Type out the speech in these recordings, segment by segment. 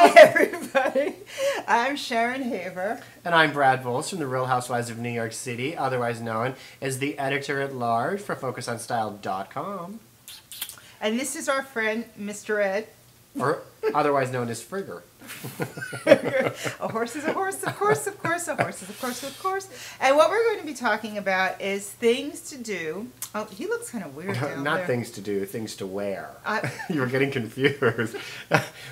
Hi, everybody. I'm Sharon Haver. And I'm Brad Boles from the Real Housewives of New York City, otherwise known as the editor-at-large for FocusOnStyle.com. And this is our friend, Mr. Ed. Or otherwise known as Frigger. A horse is a horse, of course, of course. A horse is of course, of course. And what we're going to be talking about is things to do. Oh, he looks kind of weird down Not there. things to do, things to wear. You were getting confused.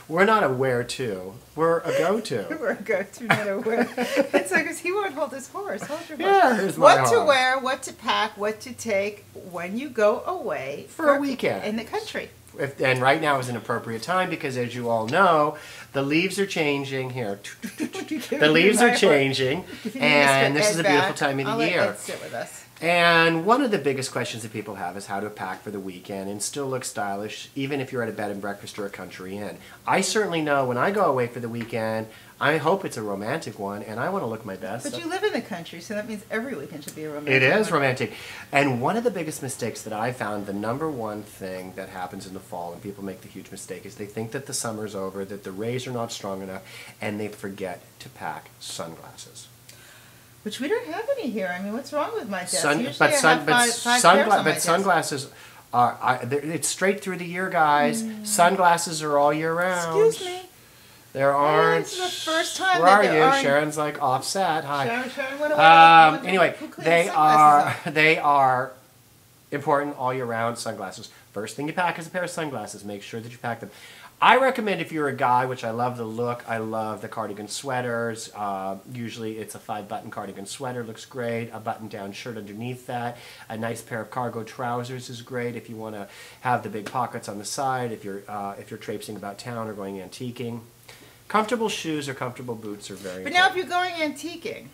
We're not a wear-to. We're a go-to. We're a go-to, not a wear. It's like, he won't hold his horse. Hold your horse. Yeah, here's my What to horse. wear, what to pack, what to take when you go away. For a weekend. In the country. And right now is an appropriate time because, as you all know, the leaves are changing here. The leaves are changing, and this is a beautiful time of the year. Let Ed sit with us. And one of the biggest questions that people have is how to pack for the weekend and still look stylish, even if you're at a bed and breakfast or a country inn. I certainly know when I go away for the weekend, I hope it's a romantic one, and I want to look my best. But you live in the country, so that means every weekend should be a romantic It is one. romantic. And one of the biggest mistakes that I found, the number one thing that happens in the fall, and people make the huge mistake, is they think that the summer's over, that the rays are not strong enough, and they forget to pack sunglasses. Which we don't have any here. I mean, what's wrong with my desk? Sunglasses are, it's straight through the year, guys. Sunglasses are all year round. Excuse me. There aren't. This is the first time Where that are there you? aren't. Sharon's like offset. Hi. Sharon, what Anyway, who cleans they sunglasses up? are important all year round sunglasses. First thing you pack is a pair of sunglasses. Make sure that you pack them. I recommend if you're a guy, which I love the look, I love the cardigan sweaters. Usually it's a 5-button cardigan sweater, looks great. A button-down shirt underneath that. A nice pair of cargo trousers is great if you want to have the big pockets on the side, if you're traipsing about town or going antiquing. Comfortable shoes or comfortable boots are very But important. now if you're going antiquing.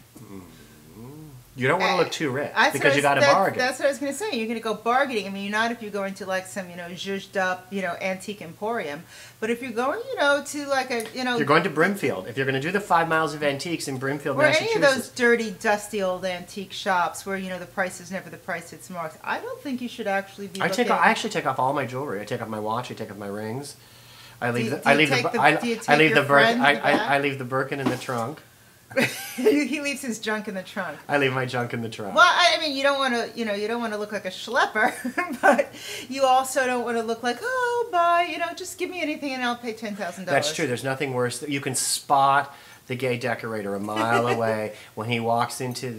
You don't want to look too rich That's because you got to bargain. That's what I was going to say. You're going to go bargaining. I mean, you're not if you're going to like some, zhuzhed up, antique emporium. But if you're going, to like a, You're going to Brimfield. If you're going to do the 5 miles of antiques in Brimfield, or Massachusetts. any of those dirty, dusty old antique shops where, the price is never the price it's marked. I don't think you should actually be looking. I actually take off all my jewelry. I take off my watch. I take off my rings. I leave Do you take the Birkin in the trunk. He leaves his junk in the trunk. I leave my junk in the trunk. Well, I mean, you don't want to, you don't want to look like a schlepper, but you also don't want to look like, oh, bye, just give me anything and I'll pay $10,000. That's true. There's nothing worse. You can spot the gay decorator a mile away when he walks into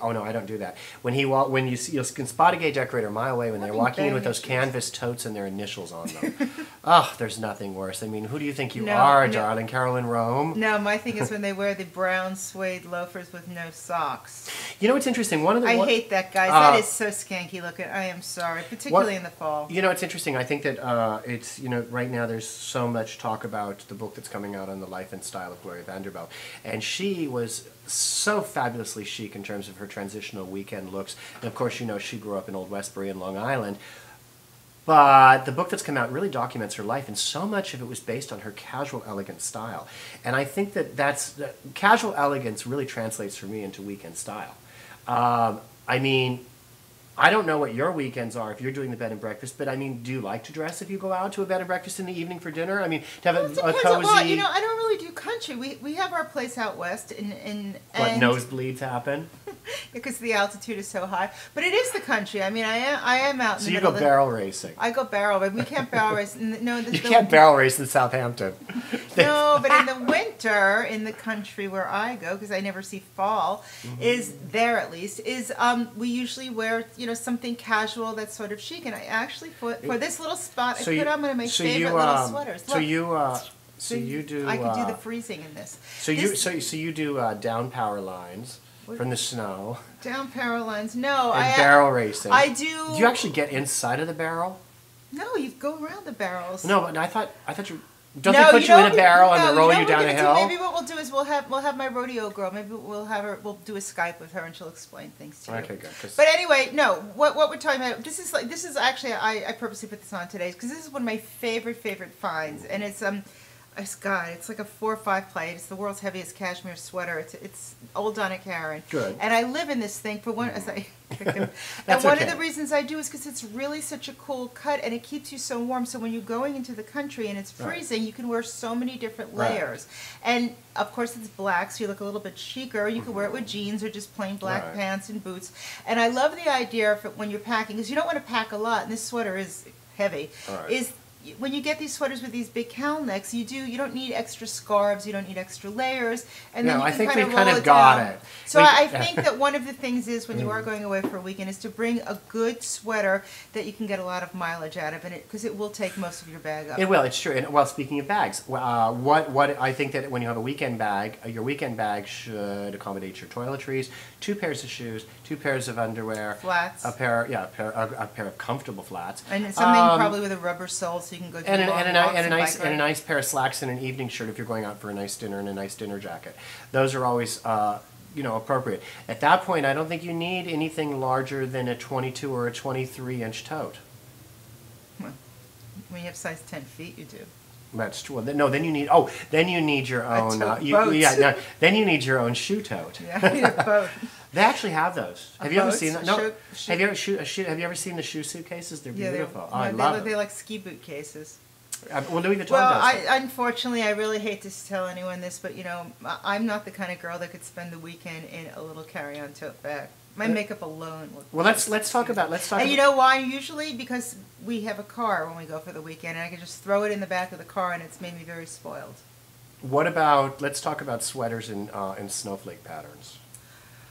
oh no, I don't do that. You can spot a gay decorator a mile away when they're walking in with those canvas totes and their initials on them. Oh, there's nothing worse. I mean, who do you think you are, darling? Carolyn Rome? No, my thing is when they wear the brown suede loafers with no socks. You know what's interesting? I hate that, guys. That is so skanky looking. I am sorry, particularly in the fall. It's interesting. I think that it's, right now there's so much talk about the book that's coming out on the life and style of Gloria Vanderbilt. And she was so fabulously chic in terms of her transitional weekend looks. And of course, she grew up in Old Westbury in Long Island. But the book that's come out really documents her life, and so much of it was based on her casual, elegant style. And I think that casual elegance really translates for me into weekend style. I mean, I don't know what your weekends are if you're doing the bed and breakfast, but I mean, do you like to dress if you go out to a bed and breakfast in the evening for dinner? I mean, to have a cozy... I don't really do country. We have our place out west, and nosebleeds happen? Because the altitude is so high. But it is the country. I mean, I am out in the middle. So you go barrel racing? I go barrel, but we can't barrel race. No, you can't barrel race in Southampton. No, but in the winter, in the country where I go, because I never see fall, is there at least, we usually wear, something casual that's sort of chic. And I actually, for this little spot, I'm going to make favorite little sweaters. Look. So you do... I could do the freezing in this. So you do down power lines from the snow. Down power lines. No. And barrel racing. I do... Do you actually get inside of the barrel? No, you go around the barrels. No, but I thought you... Don't they put you in a barrel and roll you down a hill? Maybe what we'll do is we'll have my rodeo girl. Maybe we'll do a Skype with her and she'll explain things to you. Okay, good. But anyway, no. What we're talking about? This is actually I purposely put this on today because this is one of my favorite finds, and it's It's like a 4 or 5 ply. It's the world's heaviest cashmere sweater. It's old Donna Karan. Good. And I live in this thing for one. As I and That's one okay. of the reasons I do is because it's really such a cool cut, and it keeps you so warm. So when you're going into the country and it's freezing, you can wear so many different layers. And of course, it's black, so you look a little bit chicer. You can wear it with jeans or just plain black pants and boots. And I love the idea of it when you're packing, because you don't want to pack a lot, and this sweater is heavy. Is when you get these sweaters with these big cowl necks, you don't need extra scarves, you don't need extra layers, and then you can kind of roll it down. So I think that one of the things is when you are going away for a weekend is to bring a good sweater that you can get a lot of mileage out of in it, because it will take most of your bag up. It will. It's true. And well, speaking of bags, what I think that when you have a weekend bag, your weekend bag should accommodate your toiletries, 2 pairs of shoes, 2 pairs of underwear, flats, a pair of comfortable flats, and something probably with a rubber sole. So you can go and a nice pair of slacks and an evening shirt if you're going out for a nice dinner, and a nice dinner jacket. Those are always appropriate. At that point, I don't think you need anything larger than a 22 or a 23-inch tote. Well, when you have size 10 feet, you do. That's true. No, then you need your own. Then you need your own shoe tote. Yeah, I need a boat. They actually have those. Have you ever seen that? No. Have you ever seen the shoe suitcases? They're beautiful. I love them. They're like ski boot cases. Well, Louis Vuitton does. Well, unfortunately, I really hate to tell anyone this, but I'm not the kind of girl that could spend the weekend in a little carry-on tote bag. My makeup alone. Well, let's talk about. And you know why? Usually because we have a car when we go for the weekend, and I can just throw it in the back of the car, and it's made me very spoiled. What about? Let's talk about sweaters in snowflake patterns.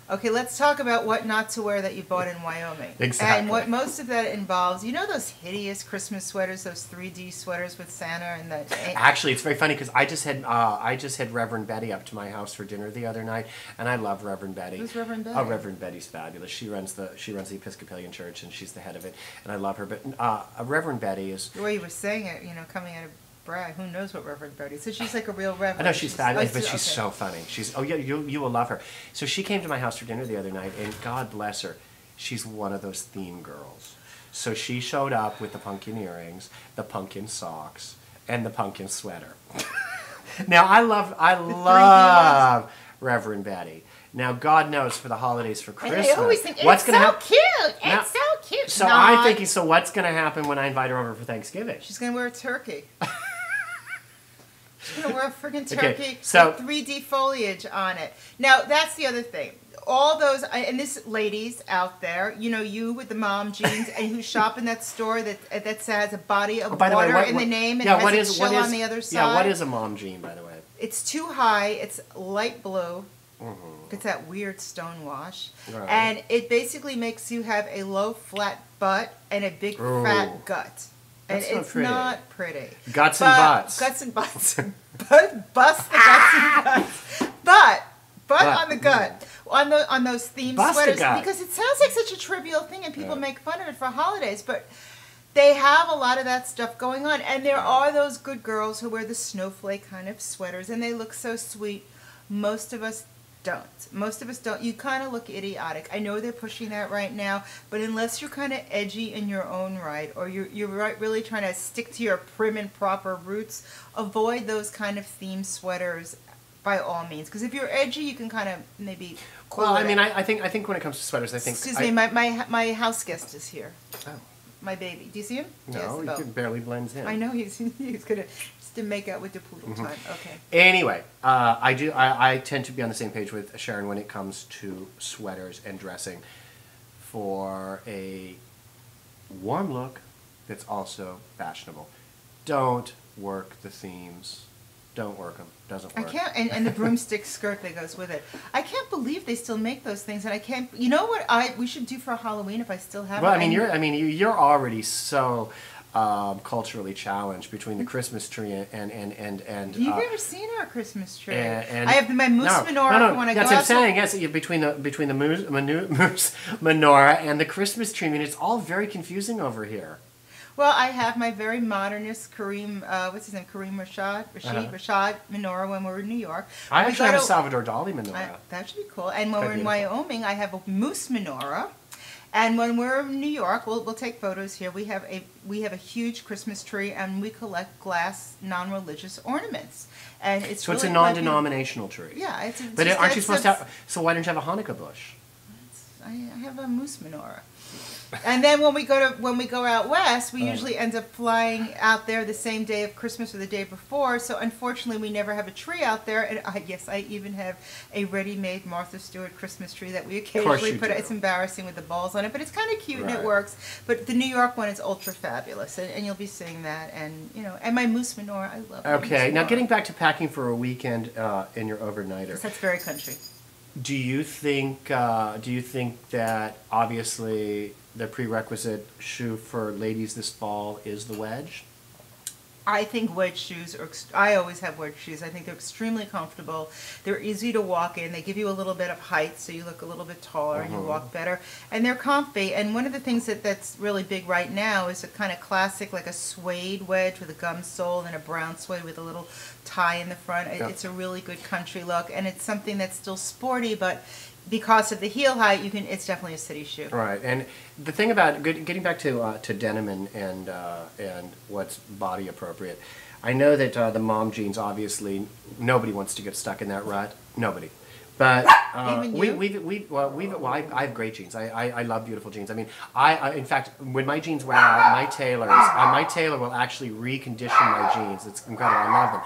Okay, let's talk about what not to wear that you bought in Wyoming. Exactly. And what most of that involves, those hideous Christmas sweaters, those 3D sweaters with Santa and the... Actually, it's very funny because I just had Reverend Betty up to my house for dinner the other night, and I love Reverend Betty. Who's Reverend Betty? Oh, Reverend Betty's fabulous. She runs the Episcopalian Church, and she's the head of it, and I love her. But Reverend Betty is... The way you were saying it, coming out of Brad, who knows what Reverend Betty is? So she's like a real reverend. I know she's fabulous, but she's so funny. You will love her. So she came to my house for dinner the other night, and God bless her, she's one of those theme girls. So she showed up with the pumpkin earrings, the pumpkin socks, and the pumpkin sweater. Now I love Reverend Betty. Now God knows for the holidays, for Christmas, and I always think it's so cute. It's so cute. So I'm thinking, so what's going to happen when I invite her over for Thanksgiving? She's going to wear a turkey. She's going to wear a friggin' turkey with 3D foliage on it. Now, that's the other thing. All those, and this ladies out there, you with the mom jeans and who shop in that store that has a body of water in the name and has a chill on the other side. Yeah, what is a mom jean, by the way? It's too high. It's light blue. It's that weird stone wash. Right. And it basically makes you have a low, flat butt and a big, fat gut. And it's not pretty. Guts and butts. Guts and butts. Bust the guts and butts. But on the gut, on those themed sweaters, because it sounds like such a trivial thing and people make fun of it for holidays, but they have a lot of that stuff going on. And there are those good girls who wear the snowflake kind of sweaters, and they look so sweet. Most of us don't. You kind of look idiotic. I know they're pushing that right now, but unless you're kind of edgy in your own right, or you're really trying to stick to your prim and proper roots, avoid those kind of theme sweaters by all means. Because if you're edgy, you can kind of maybe. I think when it comes to sweaters, Excuse me, my house guest is here. Oh. My baby. Do you see him? No, he barely blends in. I know he's gonna to make out with the poodle time. Okay. Anyway, I tend to be on the same page with Sharon when it comes to sweaters and dressing for a warm look that's also fashionable. Don't work the themes. Don't work them. Doesn't work. I can't, and the broomstick skirt that goes with it. I can't believe they still make those things, and I can't. You know what we should do for Halloween if I still have it? Well, you're already so culturally challenged between the Christmas tree and. You've never seen our Christmas tree. I have my moose menorah when I go out. That's what I'm saying. Yes, between the moose menorah and the Christmas tree. I mean, it's all very confusing over here. Well, I have my very modernist Kareem, Rashad menorah when we're in New York. I actually have a Salvador Dali menorah. That should be cool. And when we're in Wyoming, I have a moose menorah. And when we're in New York, we'll take photos here. We have a huge Christmas tree, and we collect glass non-religious ornaments. And it's So really it's a non-denominational tree. Yeah, But aren't you supposed to have? So why don't you have a Hanukkah bush? I have a moose menorah. And then when we go out west, we usually end up flying out there the same day of Christmas or the day before. So unfortunately, we never have a tree out there. And I even have a ready-made Martha Stewart Christmas tree that we occasionally put. It's embarrassing with the balls on it, but it's kind of cute and it works. But the New York one is ultra fabulous, and you'll be seeing that. And and my moose menorah, I love. Okay, now getting back to packing for a weekend in your overnighter. Yes, that's very country. Do you think that obviously the prerequisite shoe for ladies this fall is the wedge? I think wedge shoes are, I always have wedge shoes. I think they're extremely comfortable. They're easy to walk in. They give you a little bit of height, so you look a little bit taller and you walk better. And they're comfy. And one of the things that's really big right now is a kind of classic, like a suede wedge with a gum sole and a brown suede with a little tie in the front. Yep. It's a really good country look, and it's something that's still sporty, but because of the heel height, it's definitely a city shoe. Right, and the thing about getting back to denim and what's body appropriate, I know that the mom jeans, obviously nobody wants to get stuck in that rut. Nobody. But even you? I have great jeans. I love beautiful jeans. I mean, in fact, when my jeans wear out, my tailor will actually recondition my jeans. It's incredible. I love them.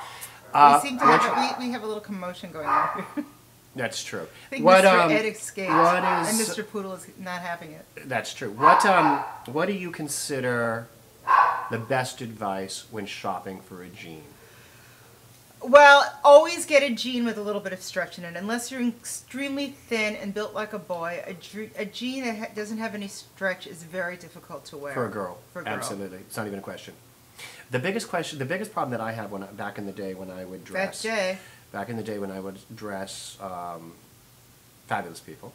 We seem to have a little commotion going on here. That's true. I think Mr. Ed escaped, and Mr. Poodle is not having it. That's true. What do you consider the best advice when shopping for a jean? Well, always get a jean with a little bit of stretch in it. Unless you're extremely thin and built like a boy, a jean that doesn't have any stretch is very difficult to wear. For a girl. Absolutely. It's not even a question. The biggest problem that I had back in the day when I would dress. Back in the day when I would dress fabulous people,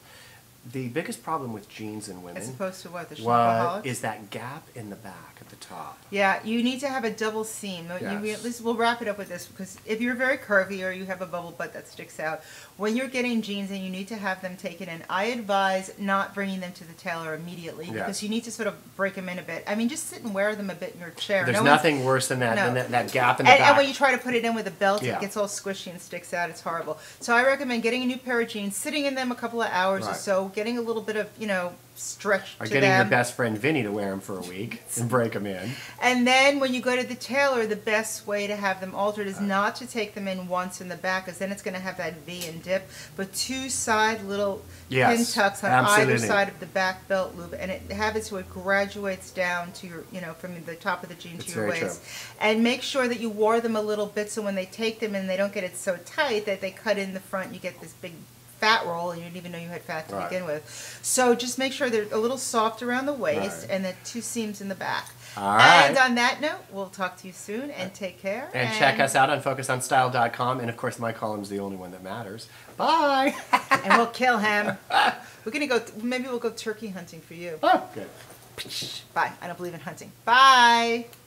the biggest problem with jeans in women, as opposed to what, the shopaholics, is that gap in the back at the top. Yeah, you need to have a double seam. Yes. We'll wrap it up with this, because if you're very curvy or you have a bubble butt that sticks out, when you're getting jeans and you need to have them taken in, I advise not bringing them to the tailor immediately, because you need to sort of break them in a bit. I mean, just sit and wear them a bit in your chair. There's nothing worse than that gap in the back. And when you try to put it in with a belt, it gets all squishy and sticks out. It's horrible. So I recommend getting a new pair of jeans, sitting in them a couple of hours or so, getting a little bit of, stretch to them. Getting your best friend Vinny to wear them for a week and break them in. And then when you go to the tailor, the best way to have them altered is not to take them in once in the back, because then it's going to have that V and dip, but two side little pin tucks on either side of the back belt loop, and have it so it graduates down to your, from the top of the jean to your waist. True. And make sure that you wore them a little bit, so when they take them in, they don't get it so tight that they cut in the front. You get this big fat roll, and you didn't even know you had fat to begin with. So just make sure they're a little soft around the waist, and the two seams in the back. All right. And on that note, we'll talk to you soon, and take care. And check us out on FocusOnStyle.com, and of course my column's the only one that matters. Bye! And we'll kill him. We're going to go, maybe we'll go turkey hunting for you. Oh, good. Bye. I don't believe in hunting. Bye!